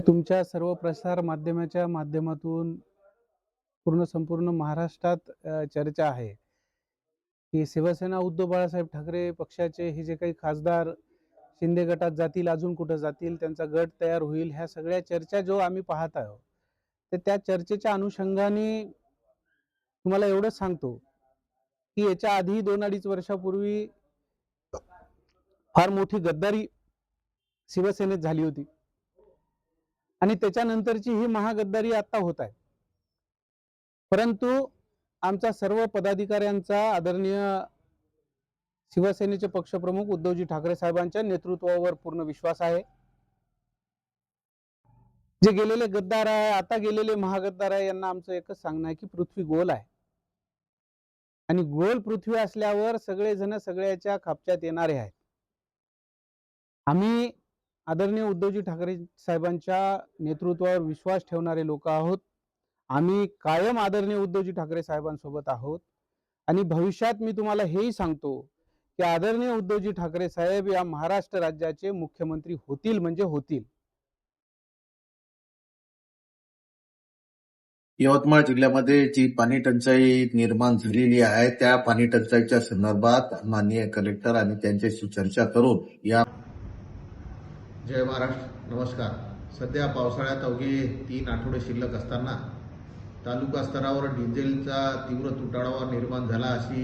तुमच्या सर्व प्रसार माध्यमाच्या माध्यमातून संपूर्ण महाराष्ट्रात चर्चा आहे की शिवसेना उद्धव बाळासाहेब ठाकरे पक्षाचे हे जे काही खासदार शिंदे गटात जातील, अजून कुठं जातील, त्यांचा गट तयार होईल, ह्या सगळ्या चर्चा जो आम्ही पाहत आहोत, तर त्या चर्चेच्या अनुषंगाने तुम्हाला एवढंच सांगतो की याच्या आधी 2-2.5 वर्षापूर्वी फार मोठी गद्दारी शिवसेनेत झाली होती आणि त्याच्यानंतरची ही महागद्दारी आता होत आहे. परंतु आमचा सर्व पदाधिकाऱ्यांचा आदरणीय शिवसेनेचे पक्षप्रमुख उद्धवजी ठाकरे साहेबांच्या नेतृत्वावर पूर्ण विश्वास आहे. जे गेलेले गद्दार आहे, आता गेलेले महागद्दार आहे, यांना आमचं एकच सांगणं आहे की पृथ्वी गोल आहे आणि गोल पृथ्वी असल्यावर सगळेजण सगळ्याच्या खापच्यात येणारे आहेत. आम्ही आदरणीय उद्धवजी ठाकरे साहेबांच्या नेतृत्वावर विश्वास ठेवणारे लोक आहोत. आम्ही कायम आदरणीय उद्धवजी ठाकरे साहेबांसोबत आहोत आणि भविष्यात मी तुम्हाला हेही सांगतो की आदरणीय उद्धवजी ठाकरे साहेब या महाराष्ट्र राज्याचे मुख्यमंत्री होतील म्हणजे होतील. यवतमाळ जिल्ह्यामध्ये जी पाणी टंचाई निर्माण झालेली आहे त्या पाणी टंचाईच्या संदर्भात माननीय कलेक्टर आणि त्यांच्याशी चर्चा करून या जय महाराष्ट्र. नमस्कार. सध्या पावसाळ्यात अवघे 3 आठवडे शिल्लक असताना तालुका स्तरावर डिझेलचा तीव्र तुटवडा निर्माण झाला अशी